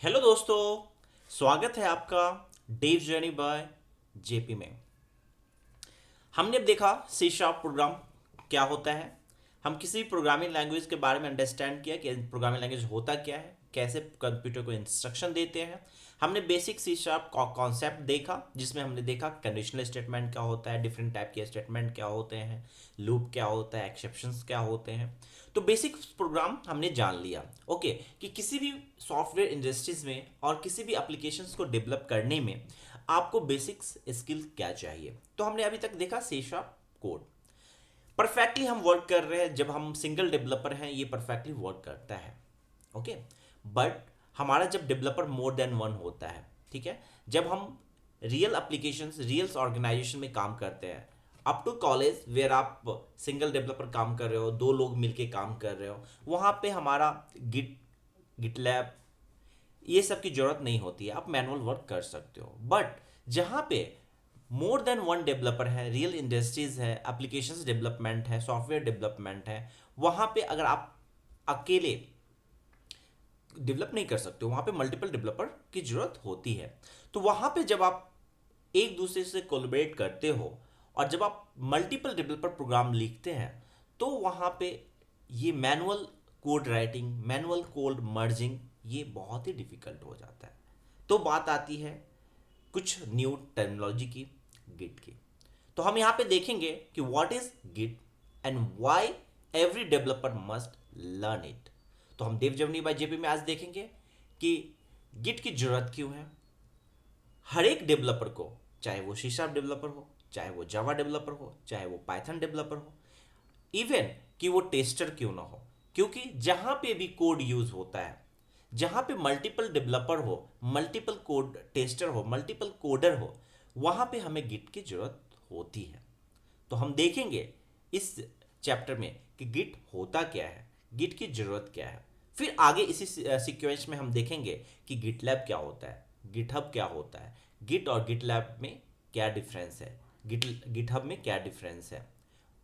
Hello दोस्तों, स्वागत है आपका डेव जर्नी बाय जेपी में। हमने अब देखा सी शार्प प्रोग्राम क्या होता है। हम किसी भी प्रोग्रामिंग लैंग्वेज के बारे में अंडरस्टैंड किया कि प्रोग्रामिंग लैंग्वेज होता क्या है, कैसे कंप्यूटर को इंस्ट्रक्शन देते हैं। हमने बेसिक सी शार्प कॉन्सेप्ट देखा, जिसमें हमने देखा कंडीशनल स्टेटमेंट क्या होता है, डिफरेंट टाइप के स्टेटमेंट क्या होते हैं, लूप क्या होता है, एक्सेप्शंस क्या होते हैं। तो बेसिक प्रोग्राम हमने जान लिया। ओके, कि किसी भी सॉफ्टवेयर इंडस्ट्रीज में और किसी भी एप्लीकेशंस को डेवलप करने में आपको बेसिक्स स्किल क्या चाहिए। तो हमने अभी तक देखा सी शार्प कोड परफेक्टली हम वर्क कर रहे हैं। जब हम सिंगल डेवलपर हैं ये परफेक्टली वर्क करता है। ओके, बट हमारा जब डेवलपर मोर देन वन होता है, ठीक है, जब हम रियल एप्लीकेशंस रियल ऑर्गेनाइजेशन में काम करते हैं, अप टू कॉलेज वेयर आप सिंगल डेवलपर काम कर रहे हो, दो लोग मिलके काम कर रहे हो, वहाँ पे हमारा गिटलैब ये सब की जरूरत नहीं होती है, आप मैनुअल वर्क कर सकते हो। बट जहाँ पे मोर देन वन डेवलपर है, रियल इंडस्ट्रीज है, एप्लीकेशंस डेवलपमेंट है, सॉफ्टवेयर डेवलपमेंट है, वहाँ पे अगर आप अकेले डेवलप नहीं कर सकते हो, वहाँ पे मल्टीपल डेवलपर की जरूरत होती है। तो वहाँ पे जब आप एक दूसरे से कोलैबोरेट करते हो और जब आप मल्टीपल डेवलपर प्रोग्राम लिखते हैं, तो वहाँ पे ये manual code writing, manual code merging, ये बहुत ही डिफिकल्ट हो जाता है। तो बात आती है कुछ न्यू टर्मिनोलॉजी की, गिट की। तो हम यहाँ पे देखेंगे कि what is Git and why every developer must learn it. तो हम देव जर्नी बाय जेपी में आज देखेंगे कि गिट की जरूरत क्यों है। हर एक डेवलपर को, चाहे वो सी शार्प डेवलपर हो, चाहे वो जावा डेवलपर हो, चाहे वो पाइथन डेवलपर हो, इवन कि वो टेस्टर क्यों ना हो, क्योंकि जहां पे भी कोड यूज होता है, जहां पे मल्टीपल डेवलपर हो, मल्टीपल कोड टेस्टर हो, मल्टीपल कोडर हो, वहां पे हमें गिट की जरूरत होती है। तो हम देखेंगे इस चैप्टर में कि गिट होता क्या है, गिट की जरूरत क्या है। फिर आगे इसी सीक्वेंस में हम देखेंगे कि गिटलैब क्या होता है, गिटहब क्या होता है, गिट और गिटलैब में क्या डिफरेंस है, गिटहब में क्या डिफरेंस है,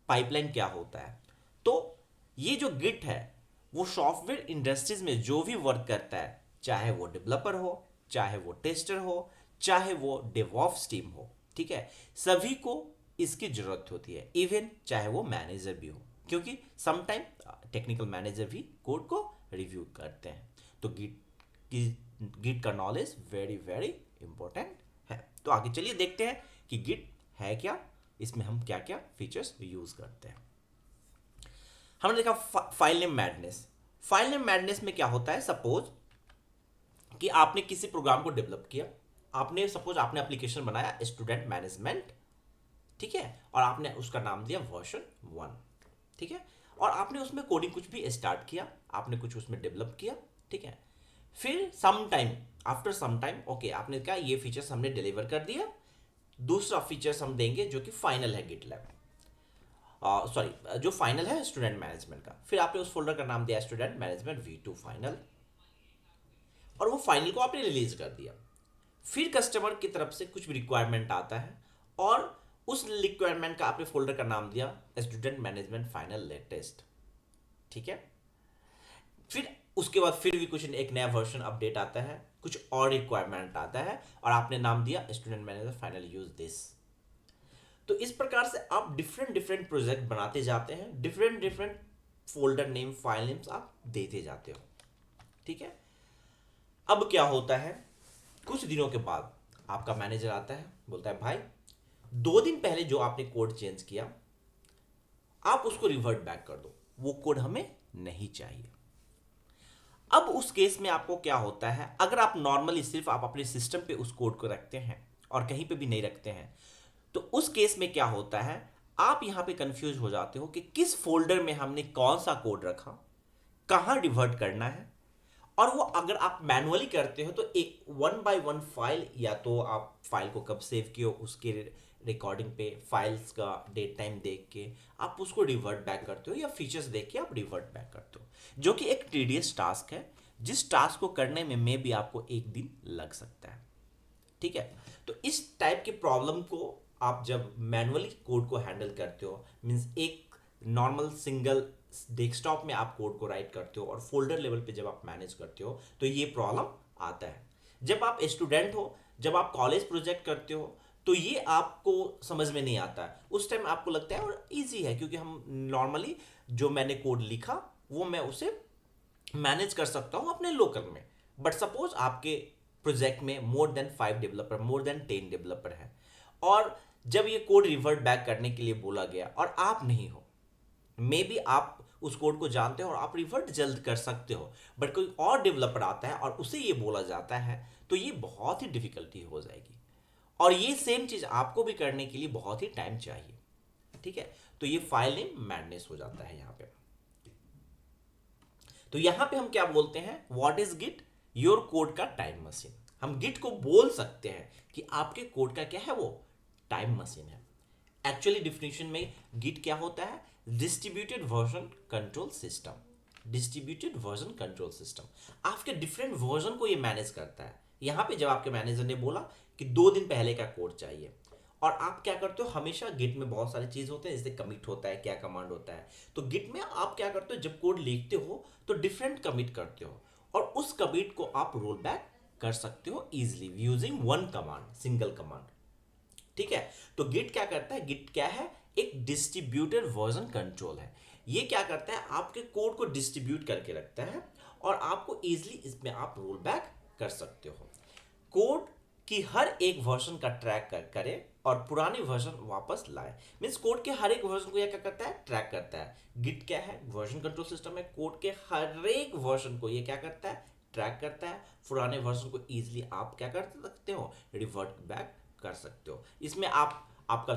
पाइपलाइन क्या होता है। तो ये जो गिट है वो सॉफ्टवेयर इंडस्ट्रीज में जो भी वर्क करता है, चाहे वो डेवलपर हो, चाहे वो टेस्टर हो, चाहे वो डेवऑप्स टीम हो, ठीक है, सभी को इसकी जरूरत होती है। इवन चाहे वो मैनेजर भी हो, क्योंकि समटाइम टेक्निकल मैनेजर भी कोड को रिव्यू करते हैं। तो गिट का नॉलेज वेरी वेरी इंपॉर्टेंट है। तो आगे चलिए देखते हैं कि गिट है क्या, इसमें हम क्या क्या फीचर्स यूज करते हैं। हमने देखा file name madness. File name madness में क्या होता है, सपोज कि आपने किसी प्रोग्राम को डेवलप किया, आपने सपोज आपने एप्लीकेशन बनाया स्टूडेंट मैनेजमेंट, ठीक है, और आपने उसका नाम दिया वर्जन 1, ठीक है, और आपने उसमें कोडिंग कुछ भी स्टार्ट किया, आपने कुछ उसमें डेवलप किया, ठीक है। फिर some time, after some time, okay, आपने कहा ये फीचर्स हमने डिलीवर कर दिया, दूसरा फीचर्स हम देंगे जो कि फाइनल है गिटलैब, सॉरी जो फाइनल है स्टूडेंट मैनेजमेंट का। फिर आपने उस फोल्डर का नाम दिया स्टूडेंट मैनेजमेंट V2 फाइनल, और वो फाइनल को आपने रिलीज कर दिया। फिर कस्टमर की तरफ से कुछ भी रिक्वायरमेंट आता है और उस रिक्वायरमेंट का आपने फोल्डर का नाम दिया स्टूडेंट मैनेजमेंट फाइनल लेटेस्ट, ठीक है। फिर उसके बाद फिर भी कुछ एक नया वर्जन अपडेट आता है, कुछ और रिक्वायरमेंट आता है और आपने नाम दिया student manager final use this. तो इस प्रकार से आप डिफरेंट डिफरेंट प्रोजेक्ट बनाते जाते हैं, different different folder name, file names आप देते जाते हो, ठीक है। अब क्या होता है, कुछ दिनों के बाद आपका मैनेजर आता है, बोलता है भाई 2 दिन पहले जो आपने कोड चेंज किया, आप उसको रिवर्ट बैक कर दो, वो कोड हमें नहीं चाहिए। अब उस केस में आपको क्या होता है, अगर आप नॉर्मली सिर्फ आप अपने सिस्टम पे उस कोड को रखते हैं और कहीं पे भी नहीं रखते हैं, तो उस केस में क्या होता है, आप यहां पे कंफ्यूज हो जाते हो कि किस फोल्डर में हमने कौन सा कोड रखा, कहां रिवर्ट करना है। और वो अगर आप मैनुअली करते हो तो एक 1 बाय 1 फाइल, या तो आप फाइल को कब सेव किए हो उसके रिकॉर्डिंग पे, फाइल्स का डेट टाइम देख के आप उसको रिवर्ट बैक करते हो, या फीचर्स देख के आप रिवर्ट बैक करते हो, जो कि एक टीडियस टास्क है, जिस टास्क को करने में मे भी आपको 1 दिन लग सकता है, ठीक है। तो इस टाइप के प्रॉब्लम को आप जब मैनुअली कोड को हैंडल करते हो, मीन्स एक नॉर्मल सिंगल डेस्कटॉप में आप कोड को राइट करते हो और फोल्डर लेवल पे जब आप मैनेज करते हो, तो ये प्रॉब्लम आता है। जब आप स्टूडेंट हो, जब आप कॉलेज प्रोजेक्ट करते हो, तो ये आपको समझ में नहीं आता है। उस टाइम आपको लगता है और इजी है, क्योंकि हम नॉर्मली जो मैंने कोड लिखा वो मैं उसे मैनेज कर सकता हूँ अपने लोकल में। बट सपोज आपके प्रोजेक्ट में more than 5 developer, more than 10 developer है, और जब ये कोड रिवर्ट बैक करने के लिए बोला गया और आप नहीं हो, मे बी आप उस कोड को जानते हो और आप रिवर्ट जल्द कर सकते हो, बट कोई और डेवलपर आता है और उसे ये बोला जाता है, तो ये बहुत ही डिफिकल्टी हो जाएगी। और ये सेम चीज आपको भी करने के लिए बहुत ही टाइम चाहिए। ठीक है, तो ये फाइल नेम मैडनेस हो जाता है यहाँ पे। तो यहां पे हम क्या बोलते हैं, what is Git, your code का टाइम मशीन। हम गिट को बोल सकते हैं कि आपके कोड का क्या है, वो टाइम मशीन है। एक्चुअली डिफिनेशन में गिट क्या होता है, distributed version control system. Distributed version control system आपके डिफरेंट वर्जन को ये मैनेज करता है। यहां पे जब आपके मैनेजर ने बोला कि 2 दिन पहले का कोड चाहिए, और आप क्या करते हो, हमेशा गिट में बहुत सारी चीज होते हैं, जैसे कमिट होता है, क्या कमांड होता है। तो गिट में आप क्या करते हो, जब कोड लिखते हो तो डिफरेंट कमिट करते हो, और उस कमिट को आप रोल बैक कर सकते हो easily using one command, single command. ठीक है, तो गिट क्या करता है, गिट क्या है, एक डिस्ट्रीब्यूटेड वर्जन कंट्रोल है। ये क्या करता है, आपके कोड को डिस्ट्रीब्यूट करके रखता है, और आपको इजिली इसमें आप रोल बैक कर सकते हो। कोड की हर एक वर्जन का ट्रैक करे और पुराने वर्जन वापस लाए। मींस कोड के हर एक वर्जन को यह क्या करता है, ट्रैक करता है। गिट क्या है, वर्जन कंट्रोल सिस्टम है। कोड के हर एक वर्जन को ये क्या करता है, ट्रैक करता है। पुराने वर्जन को इजीली आप क्या कर सकते हो, रिवर्ट बैक कर सकते हो। इसमें आप आपका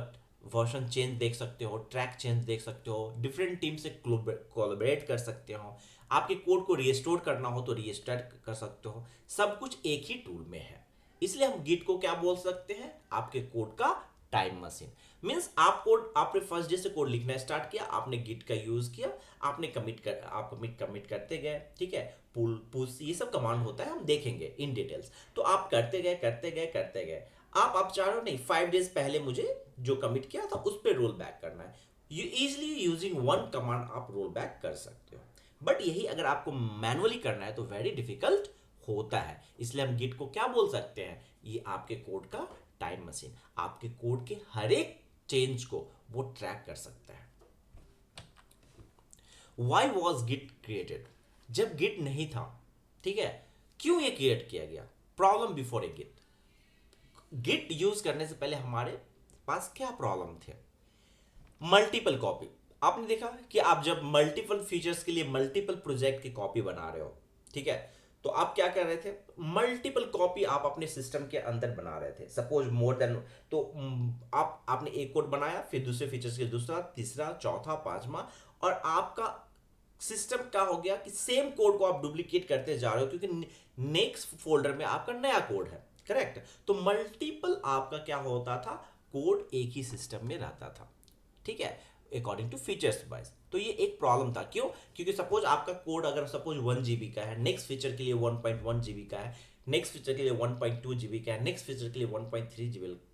वर्जन चेंज देख सकते हो, ट्रैक चेंज देख सकते हो, डिफरेंट टीम से कोलैबोरेट कर सकते हो, आपके कोड को रीस्टोर करना हो तो रीस्टार्ट कर सकते हो। सब कुछ एक ही टूल में है। इसलिए हम गिट को क्या बोल सकते हैं, आपके कोड का टाइम मशीन। मींस आपने फर्स्ट डे से कोड लिखना स्टार्ट किया, आपने गिट का यूज किया, आपने आप कमिट करते गए। ठीक है, पुल पुश ये सब कमांड होता है, हम देखेंगे इन डिटेल्स। तो आप करते गए करते गए करते गए। आप चाह रहे हो नहीं, 5 डेज पहले मुझे जो कमिट किया था उस पर रोल बैक करना है, you easily using one command आप रोल बैक कर सकते हो। बट यही अगर आपको मैनुअली करना है तो वेरी डिफिकल्ट होता है। इसलिए हम गिट को क्या बोल सकते हैं, ये आपके कोड का टाइम मशीन, आपके कोड के हर एक चेंज को वो ट्रैक कर सकता है। वाई वॉज गिट क्रिएटेड, जब गिट नहीं था, ठीक है, क्यों ये क्रिएट किया गया, problem before A Git. Git use करने से पहले हमारे पास क्या प्रॉब्लम थे, मल्टीपल कॉपी। आपने देखा कि आप जब मल्टीपल फीचर्स के लिए मल्टीपल प्रोजेक्ट की कॉपी बना रहे हो, ठीक है, तो आप क्या कर रहे थे, मल्टीपल कॉपी आप अपने सिस्टम के अंदर बना रहे थे। सपोज मोर देन, तो आपने एक कोड बनाया, फिर दूसरे फीचर्स के दूसरा, तीसरा, चौथा, पांचवा, और आपका सिस्टम क्या हो गया कि सेम कोड को आप डुप्लीकेट करते जा रहे हो, क्योंकि नेक्स्ट फोल्डर में आपका नया कोड है। करेक्ट, तो मल्टीपल आपका क्या होता था, कोड एक ही सिस्टम में रहता था। ठीक है, अकॉर्डिंग टू फीचर्स वाइज। तो ये एक प्रॉब्लम था, क्यों, क्योंकि सपोज आपका कोड अगर सपोज 1 GB का है, नेक्स्ट फीचर के लिए 1.1 GB का है, नेक्स्ट फीचर के लिए 1.2 GB का है, नेक्स्ट फीचर के लिए 1.3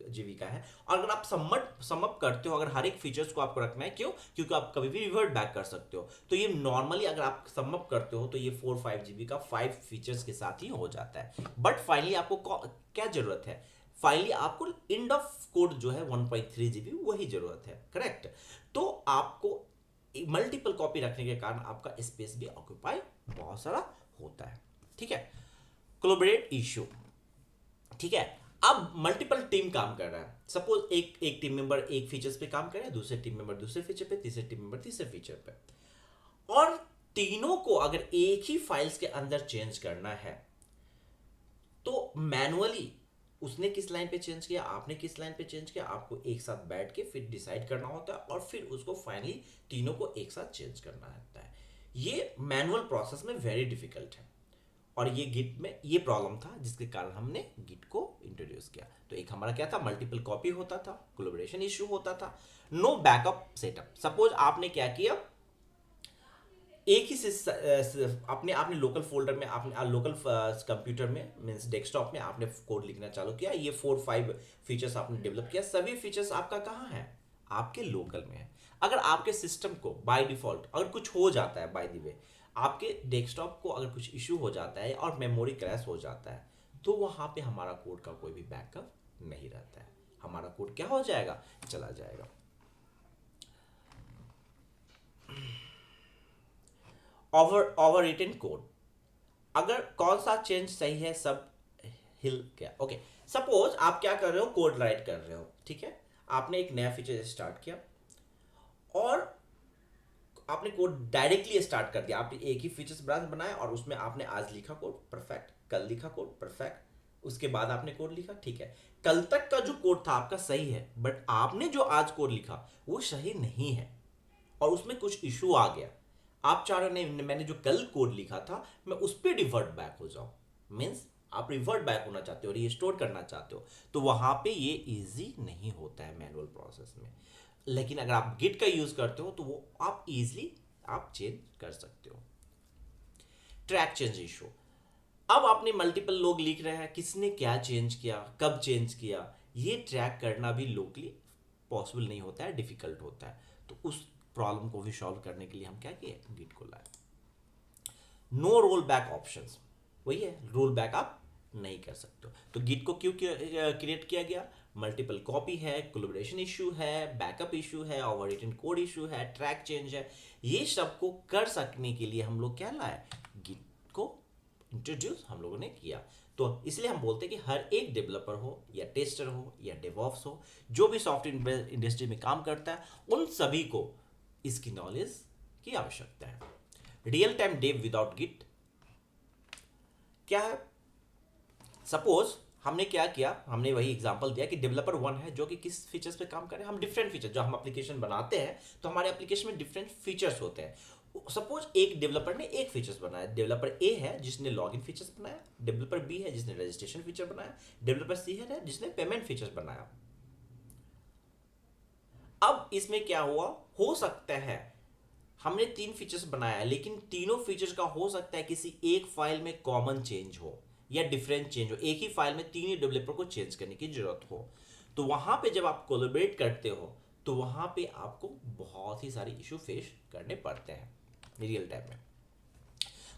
GB का है, और अगर आप समअप करते हो, अगर हर एक फीचर्स को आपको रखना है, क्यों, क्योंकि आप कभी भी रिवर्ट बैक कर सकते हो। तो ये नॉर्मली अगर आप समअप करते हो तो ये 4-5 GB का 5 फीचर्स के साथ ही हो जाता है। बट फाइनली आपको क्या जरूरत है, फाइनली आपको एंड ऑफ कोड जो है 1.3 GB वही जरूरत है। करेक्ट, तो आपको मल्टीपल कॉपी रखने के कारण आपका स्पेस भी ऑक्यूपाई बहुत सारा होता है। ठीक है, कोलैबोरेट इश्यू। ठीक है, अब मल्टीपल टीम काम कर रहा है। सपोज एक टीम मेंबर एक फीचर्स पे काम कर रहा है, दूसरे टीम मेंबर दूसरे फीचर पे, तीसरे टीम मेंबर तीसरे फीचर पे, और तीनों को अगर एक ही फाइल्स के अंदर चेंज करना है तो मैनुअली उसने किस लाइन पे चेंज किया, आपने किस लाइन पे चेंज किया, आपको एक साथ बैठ के फिर डिसाइड करना होता है, और फिर उसको फाइनली तीनों को एक साथ चेंज करना होता है। ये मैनुअल प्रोसेस में वेरी डिफिकल्ट है, और ये गिट में ये प्रॉब्लम था, जिसके कारण हमने गिट को इंट्रोड्यूस किया। तो एक हमारा क्या था, मल्टीपल कॉपी होता था, कोलैबोरेशन इश्यू होता था, नो बैकअप सेटअप। सपोज आपने क्या किया, एक ही अपने आपने लोकल फोल्डर में, आपने लोकल कंप्यूटर में मींस डेस्कटॉप में आपने कोड लिखना चालू किया, ये 4-5 फीचर्स आपने डेवलप किया, सभी फीचर्स आपका कहाँ है, आपके लोकल में है। अगर आपके सिस्टम को बाय डिफॉल्ट अगर कुछ हो जाता है, बाय द वे आपके डेस्कटॉप को अगर कुछ इशू हो जाता है और मेमोरी क्रैश हो जाता है तो वहाँ पे हमारा कोड का कोई भी बैकअप नहीं रहता है, हमारा कोड क्या हो जाएगा, चला जाएगा। ओवर रिटन कोड, अगर कौन सा चेंज सही है, सब हिल क्या, ओके। सपोज आप क्या कर रहे हो, कोड राइट कर रहे हो, ठीक है, आपने एक नया फीचर स्टार्ट किया और आपने कोड डायरेक्टली स्टार्ट कर दिया। आपने एक ही फीचर्स ब्रांच बनाया और उसमें आपने आज लिखा कोड परफेक्ट, कल लिखा कोड परफेक्ट, उसके बाद आपने कोड लिखा, ठीक है। कल तक का जो कोड था आपका सही है, बट आपने जो आज कोड लिखा वो सही नहीं है और उसमें कुछ इशू आ गया। आप चाह रहे नहीं, मैंने जो कल कोड लिखा था मैं उस पर रिवर्ट बैक हो जाऊं, मीन्स आप रिवर्ट बैक होना चाहते हो, रिस्टोर करना चाहते हो, तो वहां पे ये इजी नहीं होता है मैनुअल प्रोसेस में। लेकिन अगर आप गिट का यूज करते हो तो वो आप इजीली आप चेंज कर सकते हो। ट्रैक चेंज इशू, अब आपने मल्टीपल लोग लिख रहे हैं, किसने क्या चेंज किया, कब चेंज किया, ये ट्रैक करना भी लोकली पॉसिबल नहीं होता है, डिफिकल्ट होता है। तो उस प्रॉब्लम को भी सॉल्व करने के लिए हम क्या किए, गिट को लाए। नो रोल बैक ऑप्शंस, वही है, रोल बैक आप नहीं कर सकते हो। तो गिट को क्यों क्रिएट किया गया, मल्टीपल कॉपी है, कोलैबोरेशन इशू है, बैकअप इशू है, ओवर रिटन कोड इशू है, ट्रैक चेंज है, ये सब को कर सकने के लिए हम लोग क्या लाए, गिट को इंट्रोड्यूस हम लोगों ने किया। तो इसलिए हम बोलते हैं कि हर एक डेवलपर हो या टेस्टर हो या डेवऑप्स हो, जो भी सॉफ्टवेयर इंडस्ट्री में काम करता है, उन सभी को इसकी नॉलेज की आवश्यकता है। Real time dev without Git क्या है, सपोज हमने क्या किया, हमने वही एग्जांपल दिया कि डेवलपर वन है जो कि किस फीचर्स पे काम कर रहे हैं, हम डिफरेंट फीचर, जो हम एप्लीकेशन बनाते हैं तो हमारे एप्लीकेशन में डिफरेंट फीचर्स होते हैं। सपोज एक डेवलपर ने एक फीचर्स बनाया, डेवलपर ए है जिसने लॉगिन फीचर्स बनाया, डेवलपर बी है जिसने रजिस्ट्रेशन फीचर बनाया, डेवलपर सी है जिसने पेमेंट फीचर्स बनाया। अब इसमें क्या हुआ, हो सकता है हमने 3 फीचर्स बनाया है लेकिन तीनों फीचर्स का हो सकता है किसी एक फाइल में कॉमन चेंज हो या डिफरेंट चेंज हो, एक ही फाइल में तीन ही डेवलपर को चेंज करने की जरूरत हो। तो वहां पे जब आप कोलैबोरेट करते हो तो वहां पे आपको बहुत ही सारे इशू फेस करने पड़ते हैं रियल टाइम में।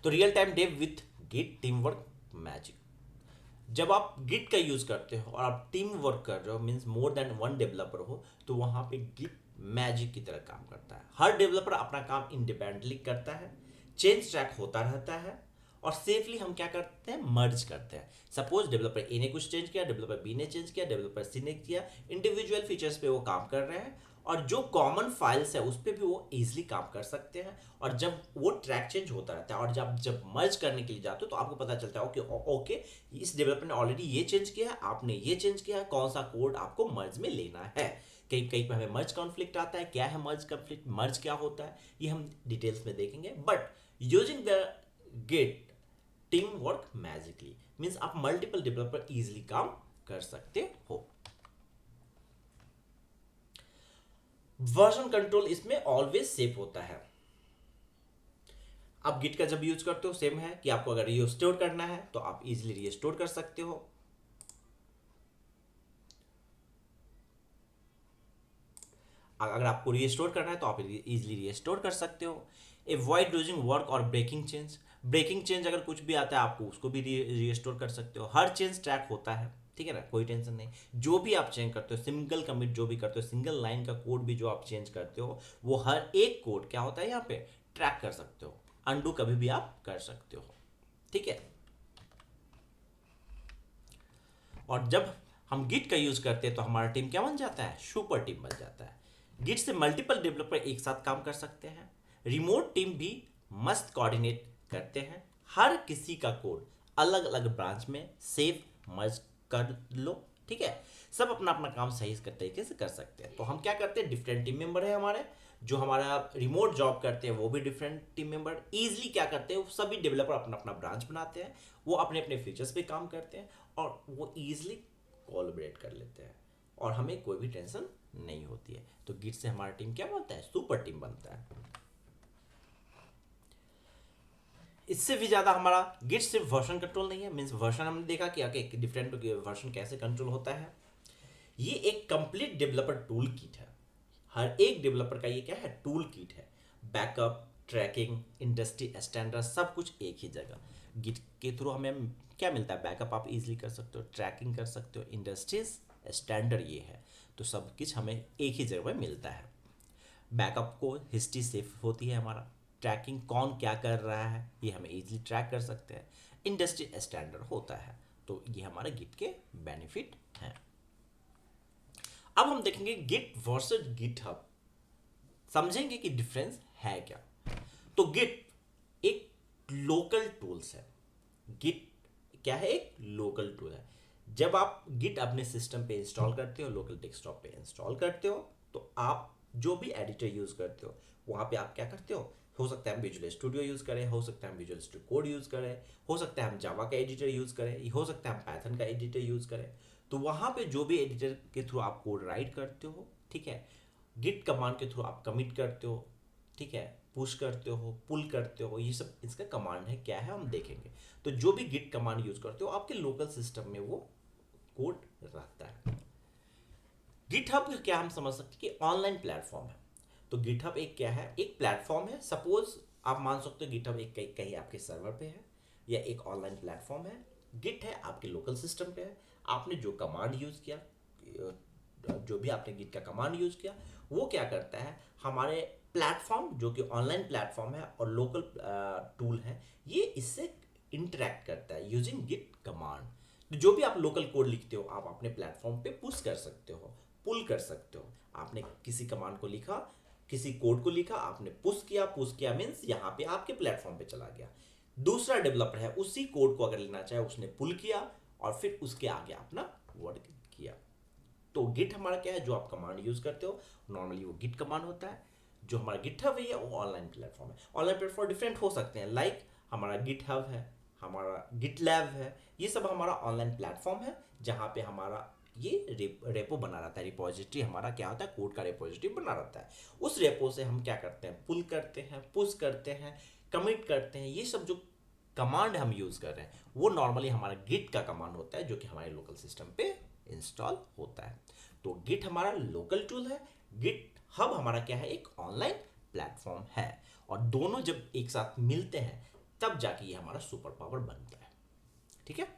तो real time dev with Git team work magic, जब आप गिट का यूज करते हो और आप टीम वर्क कर रहे हो, means more than one developer हो, तो वहां पे गिट मैजिक की तरह काम करता है। हर डेवलपर अपना काम इंडिपेंडेंटली करता है, चेंज ट्रैक होता रहता है और सेफली हम क्या करते हैं, मर्ज करते हैं। सपोज डेवलपर ए ने कुछ चेंज किया, डेवलपर बी ने चेंज किया, डेवलपर सी ने किया, इंडिविजुअल फीचर्स पे वो काम कर रहे हैं और जो कॉमन फाइल्स है उस पर भी वो इजीली काम कर सकते हैं। और जब वो ट्रैक चेंज होता रहता है और जब मर्ज करने के लिए जाते हो तो आपको पता चलता है ओके इस डेवलपर ने ऑलरेडी ये चेंज किया है, आपने ये चेंज किया है, कौन सा कोड आपको मर्ज में लेना है। कहीं कहीं पर हमें मर्ज कॉन्फ्लिक्ट आता है, क्या है मर्ज कॉन्फ्लिक्ट, मर्ज क्या होता है, ये हम डिटेल्स में देखेंगे। But using the Git team work magically means आप मल्टीपल डेवलपर इजिली काम कर सकते हो। वर्जन कंट्रोल इसमें ऑलवेज सेफ होता है। आप गिट का जब यूज करते हो सेम है कि आपको अगर रिस्टोर करना है तो आप इजीली रिस्टोर कर सकते हो। अगर आपको रिस्टोर करना है तो आप इजीली रिस्टोर कर सकते हो। अवॉइड लूजिंग वर्क और ब्रेकिंग चेंज, ब्रेकिंग चेंज अगर कुछ भी आता है आपको उसको भी रिस्टोर कर सकते हो। हर चेंज ट्रैक होता है, ठीक है ना, कोई टेंशन नहीं। जो भी आप चेंज करते हो, सिंगल कमिट जो भी करते हो, सिंगल लाइन का कोड भी जो आप चेंज करते हो, वो हर एक कोड क्या होता है यहाँ पे ट्रैक कर सकते हो। अंडू कभी भी आप कर सकते हो, ठीक है। और जब हम गिट का यूज करते हैं तो हमारा टीम क्या बन जाता है, सुपर टीम बन जाता है। गिट से मल्टीपल डेवलपर एक साथ काम कर सकते हैं। रिमोट टीम भी मस्त कोऑर्डिनेट करते हैं। हर किसी का कोड अलग अलग ब्रांच में सेव मर्ज कर लो, ठीक है। सब अपना अपना काम सही तरीके से कर सकते हैं। तो हम क्या करते हैं, डिफरेंट टीम मेंबर है हमारे, जो हमारा रिमोट जॉब करते हैं वो भी डिफरेंट टीम मेंबर इजीली क्या करते हैं, सभी डेवलपर अपना अपना ब्रांच बनाते हैं, वो अपने अपने फीचर्स पे काम करते हैं और वो इजीली कोलैबोरेट कर लेते हैं और हमें कोई भी टेंशन नहीं होती है। तो गिट से हमारा टीम क्या बनता है, सुपर टीम बनता है। इससे भी ज्यादा हमारा गिट सिर्फ वर्जन कंट्रोल नहीं है, मींस वर्जन हमने देखा कि डिफरेंट वर्जन कैसे कंट्रोल होता है। ये एक कंप्लीट डेवलपर टूल किट है। हर एक डेवलपर का ये क्या है, टूल किट है। बैकअप, ट्रैकिंग, इंडस्ट्री स्टैंडर्ड, सब कुछ एक ही जगह। गिट के थ्रू हमें क्या मिलता है, बैकअप आप इजीली कर सकते हो, ट्रैकिंग कर सकते हो, इंडस्ट्रीज स्टैंडर्ड ये है, तो सब कुछ हमें एक ही जगह में मिलता है। बैकअप को हिस्ट्री सेफ होती है हमारा, ट्रैकिंग कौन क्या कर रहा है ये हमें इजीली ट्रैक कर सकते हैं, इंडस्ट्री स्टैंडर्ड होता है। तो ये हमारे गिट के बेनिफिट हैं। अब हम देखेंगे गिट वर्सेस गिटहब, समझेंगे कि डिफरेंस है क्या। तो गिट एक लोकल टूल्स है। गिट क्या है, एक लोकल टूल है। जब आप गिट अपने सिस्टम पे इंस्टॉल करते हो, लोकल डेस्कटॉप पे इंस्टॉल करते हो, तो आप जो भी एडिटर यूज करते हो वहां पे आप क्या करते हो सकता है हम विजुअल स्टूडियो यूज करें, हो सकता है हम विजुअल स्टूडियो कोड यूज करें, हो सकता है हम जावा का एडिटर यूज करें, हो सकता है हम पाइथन का एडिटर यूज करें। तो वहां पे जो भी एडिटर के थ्रू आप कोड राइट करते हो, ठीक है, गिट कमांड के थ्रू आप कमिट करते हो, ठीक है, पुश करते हो, पुल करते हो, ये सब इसका कमांड है, क्या है हम देखेंगे। तो जो भी गिट कमांड यूज करते हो आपके लोकल सिस्टम में वो कोड रहता है। गिटहब क्या हम समझ सकते हैं कि ऑनलाइन प्लेटफॉर्म है। तो गिटहब एक क्या है, एक प्लेटफॉर्म है। सपोज आप मान सकते हो गिटहब एक कहीं आपके सर्वर पे है या एक ऑनलाइन प्लेटफॉर्म है। गिट है आपके लोकल सिस्टम पे है। आपने जो कमांड यूज किया, जो भी आपने गिट का कमांड यूज किया, वो क्या करता है, हमारे प्लेटफॉर्म जो कि ऑनलाइन प्लेटफॉर्म है और लोकल टूल है, ये इससे इंटरेक्ट करता है यूजिंग गिट कमांड। तो जो भी आप लोकल कोड लिखते हो आप अपने प्लेटफॉर्म पे पुश कर सकते हो, पुल कर सकते हो। आपने किसी कमांड को लिखा, किसी कोड को लिखा, आपने पुश किया मीन्स यहाँ पे आपके प्लेटफॉर्म पे चला गया। दूसरा डेवलपर है, उसी कोड को अगर लेना चाहे उसने पुल किया और फिर उसके आगे अपना वर्क किया। तो गिट हमारा क्या है, जो आप कमांड यूज करते हो नॉर्मली वो गिट कमांड होता है। जो हमारा गिटहब है वो ऑनलाइन प्लेटफॉर्म है। ऑनलाइन प्लेटफॉर्म डिफरेंट हो सकते हैं, लाइक हमारा गिटहब है, हमारा गिटलैब है, ये सब हमारा ऑनलाइन प्लेटफॉर्म है जहाँ पे हमारा ये रेपो बना रहता है। रिपोजिटरी हमारा क्या होता है, कोड का रिपोजिटरी बना रहता है। उस रेपो से हम क्या करते हैं, पुल करते हैं, पुश करते हैं, कमिट करते हैं। ये सब जो कमांड हम यूज कर रहे हैं वो नॉर्मली हमारा गिट का कमांड होता है जो कि हमारे लोकल सिस्टम पे इंस्टॉल होता है। तो गिट हमारा लोकल टूल है, गिट हब हमारा क्या है, एक ऑनलाइन प्लेटफॉर्म है। और दोनों जब एक साथ मिलते हैं तब जाके ये हमारा सुपर पावर बनता है। ठीक है।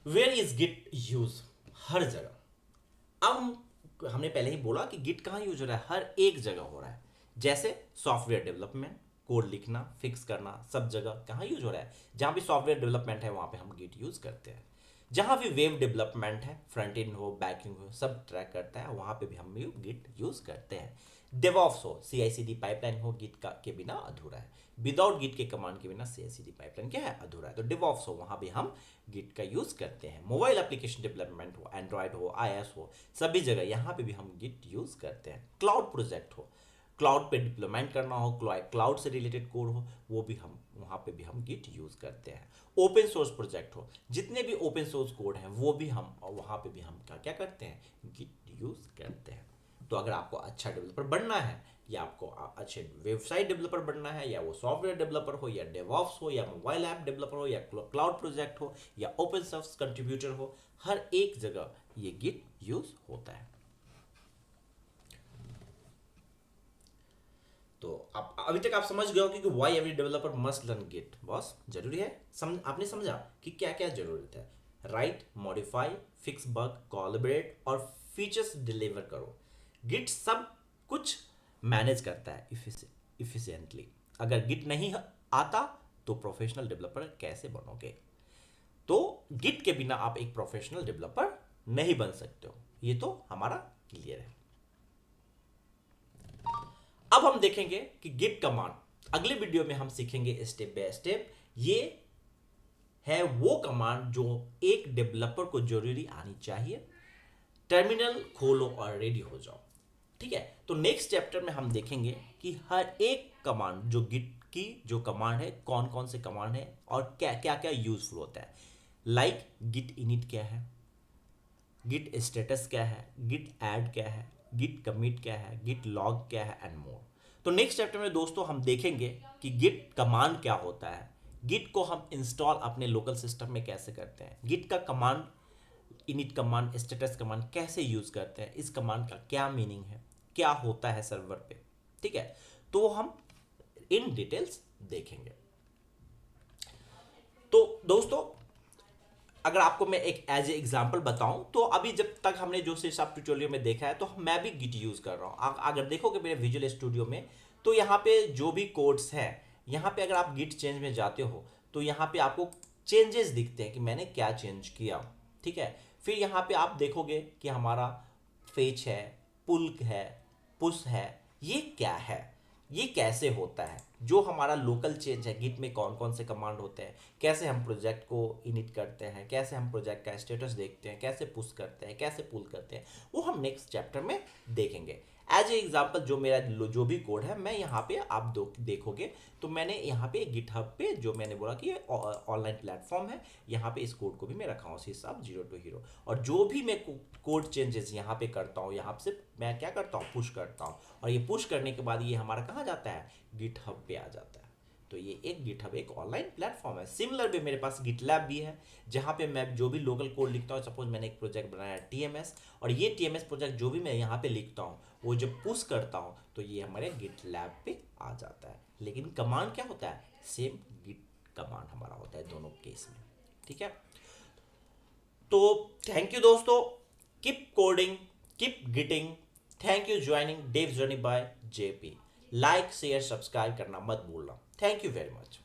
वेयर इज गिट यूज, हर जगह। अब हमने पहले ही बोला कि गिट कहाँ यूज हो रहा है, हर एक जगह हो रहा है। जैसे सॉफ्टवेयर डेवलपमेंट, कोड लिखना, फिक्स करना, सब जगह कहाँ यूज हो रहा है, जहाँ भी सॉफ्टवेयर डेवलपमेंट है वहाँ पे हम गिट यूज करते हैं। जहाँ भी वेब डेवलपमेंट है, फ्रंट एंड हो, बैक एंड हो, सब ट्रैक करता है, वहाँ पे भी हम गिट यूज करते हैं। डेवऑप्स हो, CI/CD पाइपलाइन हो, गिट का के बिना अधूरा है। विदाउट गिट के कमांड के बिना CI/CD पाइपलाइन क्या है, अधूरा है। तो डेवऑप्स हो, वहाँ भी हम गिट का यूज करते हैं। मोबाइल एप्लीकेशन डेवलपमेंट हो, एंड्रॉयड हो, iOS हो, सभी जगह यहाँ पे भी हम गिट यूज करते हैं। क्लाउड प्रोजेक्ट हो, क्लाउड पे डिप्लॉयमेंट करना हो, क्लाउड से रिलेटेड कोड हो, वो भी हम वहाँ पे भी हम गिट यूज करते हैं। ओपन सोर्स प्रोजेक्ट हो, जितने भी ओपन सोर्स कोड हैं वो भी हम वहाँ पे भी हम क्या क्या करते हैं, गिट यूज करते हैं। तो अगर आपको अच्छा डेवलपर बनना है या आपको अच्छे वेबसाइट डेवलपर बनना है, या वो सॉफ्टवेयर डेवलपर हो, या डेवऑप्स हो, या मोबाइल ऐप डेवलपर हो, या क्लाउड प्रोजेक्ट हो, या ओपन सोर्स कंट्रीब्यूटर हो, हर एक जगह ये गिट यूज होता है। तो आप अभी तक आप समझ गए हो कि why every developer must learn Git. Boss जरूरी है, आपने समझा कि क्या क्या जरूरत है। Write, modify, fix bug, collaborate और फीचर्स डिलीवर करो। गिट सब कुछ मैनेज करता है इफिशिएंटली। अगर गिट नहीं आता तो प्रोफेशनल डेवलपर कैसे बनोगे। तो गिट के बिना आप एक प्रोफेशनल डेवलपर नहीं बन सकते हो, ये तो हमारा क्लियर है। अब हम देखेंगे कि गिट कमांड, अगले वीडियो में हम सीखेंगे स्टेप बाय स्टेप। ये है वो कमांड जो एक डेवलपर को जरूरी आनी चाहिए। टर्मिनल खोलो और रेडी हो जाओ। ठीक है। तो नेक्स्ट चैप्टर में हम देखेंगे कि हर एक कमांड जो गिट की जो कमांड है, कौन कौन से कमांड है और क्या क्या क्या यूजफुल होता है। लाइक गिट इनिट क्या है, गिट स्टेटस क्या है, गिट ऐड क्या है, गिट कमिट क्या है, गिट लॉग क्या है एंड मोर। तो नेक्स्ट चैप्टर में दोस्तों हम देखेंगे कि गिट कमांड क्या होता है, गिट को हम इंस्टॉल अपने लोकल सिस्टम में कैसे करते हैं, गिट का command, init command, status command कैसे यूज करते हैं, इस कमांड का क्या मीनिंग है, क्या होता है सर्वर पे, ठीक है, तो हम इन डिटेल्स देखेंगे। तो दोस्तों, अगर आपको मैं एक एज ए एग्जांपल बताऊं, तो अभी जब तक हमने जो सी शार्प ट्यूटोरियल में देखा है, तो मैं भी गिट यूज कर रहा हूं। अगर देखोगे मेरे विजुअल स्टूडियो में, तो यहाँ पे जो भी कोड्स हैं, यहाँ पे अगर आप गिट चेंज में जाते हो तो यहाँ पे आपको चेंजेस दिखते हैं कि मैंने क्या चेंज किया, ठीक है। फिर यहाँ पे आप देखोगे कि हमारा फेच है, पुल है, पुश है, ये क्या है, ये कैसे होता है, जो हमारा लोकल चेंज है, गिट में कौन कौन से कमांड होते हैं, कैसे हम प्रोजेक्ट को इनिट करते हैं, कैसे हम प्रोजेक्ट का स्टेटस देखते हैं, कैसे पुश करते हैं, कैसे पुल करते हैं, वो हम नेक्स्ट चैप्टर में देखेंगे। एज ए एग्जाम्पल जो मेरा जो भी कोड है, मैं यहाँ पे आप देखोगे तो मैंने यहाँ पे गिटहब पे जो मैंने बोला कि ये ऑनलाइन प्लेटफॉर्म है, यहाँ पे इस कोड को भी मैं रखा हूँ हिसाब 0 to हीरो। और जो भी मैं कोड चेंजेस यहाँ पे करता हूँ, यहाँ से मैं क्या करता हूँ, पुश करता हूँ, और ये पुश करने के बाद ये हमारा कहाँ जाता है, गिटहब पे आ जाता है। तो ये एक गिटहब एक ऑनलाइन प्लेटफॉर्म है। सिमिलर भी मेरे पास गिटलैब भी है, जहाँ पे मैं जो भी लोकल कोड लिखता हूँ, सपोज मैंने एक प्रोजेक्ट बनाया है टीएमएस, और ये टीएमएस प्रोजेक्ट जो भी मैं यहाँ पे लिखता हूँ, वो जब पुश करता हूँ तो ये हमारे गिटलैब पे आ जाता है। लेकिन कमांड क्या होता है, सेम गिट कमांड हमारा होता है दोनों केस में, ठीक है। तो थैंक यू दोस्तों, keep coding, keep getting. Thank you joining dev journey by JP. Like share subscribe करना मत भूलना। Thank you very much.